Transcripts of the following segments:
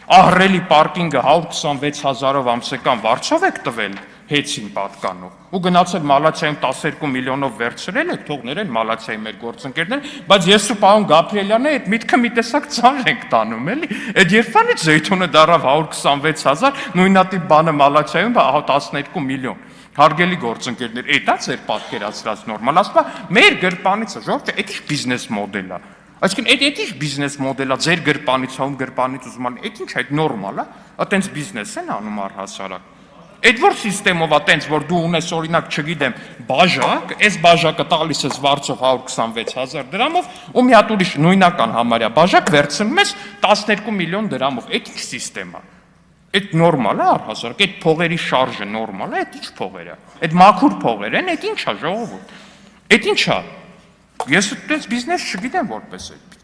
Ահռելի պարկինգը 126,000-ով ամսական վարձով եք տվել հեծին պատկանող ու գնացել Մալացիայում 12 միլիոնով վերցրել եք, թող ներեն Մալացիայի մեր գործընկերներ, բայց ես ու պարոն Գաբրիելյանը այդ միտքը մի տեսակ ծանր ենք տանում, էլի։ Այդ երբանից Զեյթունը դարավ 126,000, նույնատիպ բանը Մալացիայում 12 միլիոն։ Հարգելի գործընկերներ, էտա ձեր պատկերացրած նորմալ, ասում է, մեր գրպանիցը, ժողովուրդ, էդ ինչ բիզնես մոդել է։ Այսինքն այդ ինչ բիզնես մոդել է, ձեր գրպանից, հում գրպանից ուզում են, այդ ինչ այդ նորմալ է, այտենց բիզնես են անում առհասարակ։ Այդ որ սիստեմով է տենց, որ դու ունես օրինակ, չգիտեմ, բաժակ, այս բաժակը տալիս ես վարձով 126,000 դրամով, ու մի հատ ուրիշ նույնական համարյա բաժակ վերցնում ես 12 միլիոն դրամով, այդ ինչ սիստեմ է։ Այդ նորմալ է առհասարակ, այդ փողերի շարժը նորմալ է, այդ ինչ փողեր է։ Այդ մաքուր փողեր են, այդ ինչ է ժողովուրդ։ Այդ ինչ է։ Ես այդպես բիզնես չգիտեմ որպես այդ։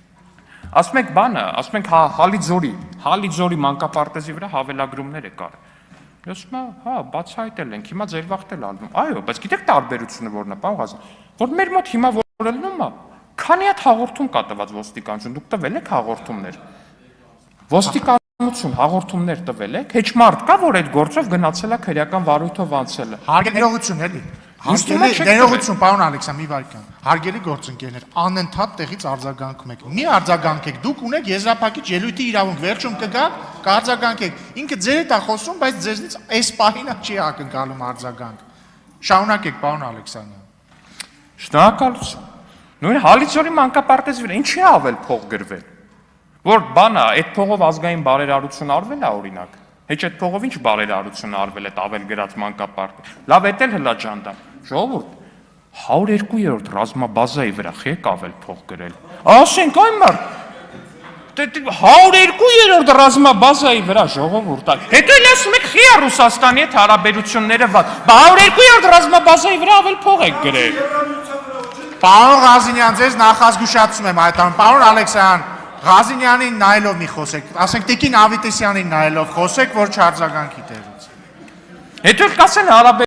Ասում եք բանը, ասում եք Հալիձորի մանկապարտեզի վրա հավելագրումներ է կար։ Ես ասում եմ, հա, բացահայտել ենք, հիմա ձեր վաղտել ալնում։ Այո, բայց գիտեք տարբերությունը որն է, պարոն Ղազարյան, որ մեր մոտ հիմա որ ելնում է, քանի հատ հաղորդում կա տված ոստիկանություն, դուք տվել եք հաղորդումներ։ Ոստիկանություն հաղորդումներ տվել եք, հեչ մարդ կա, որ այդ գործով գնացել է քրեական վարույթով անցել է։ Ներողություն էլի։ Ներողություն, պարոն Ալեքսան, մի վայրկյան։ Հարգելի գործընկերներ, անընդհատ տեղից արձագանքում եք։ Մի արձագանքեք, դուք ունեք եզրափակիչ ելույթի իրավունք, վերջում կգաք, կարձագանքեք։ Ինքը ձեր հետ է խոսում, բայց ձեզնից այս պահին չի ակնկալում արձագանք։ Շարունակեք, պարոն Ալեքսանյան։ Շնորհակալություն։ Նույն Հալիձորի մանկապարտեզի վրա ինչի է ավել փող գրվել։ Որ բանա, այդ փողով ազգային բարերարություն արվել է օրինակ։ Հեչ այդ փողով ինչ բարերարություն արվել է ավել գրած մանկապարտեզ։ Լավ էդ էլ հլա ջանդա։ Ժողովուրդ 102-րդ ռազմաբազայի վրա եք ավել փող գրել։ Ասենք այն մարդ 102-րդ ռազմաբազայի վրա ժողովուրդ։ Հետո էլ ասում եք խիա Ռուսաստանի հետ հարաբերությունները վատ։ 102-րդ ռազմաբազայի վրա ավել փող եք գրել։ Պարոն Ղազինյան, ձեզ նախազգուշացում եմ հայտարարում, պարոն Ալեքսյան, Ղազինյանին նայելով մի խոսեք, ասենք Տիկին Ավետիսյանին նայելով խոսեք, որ չարձագանքի տեղից։ Հետո էլ կասեն հարաբերությունները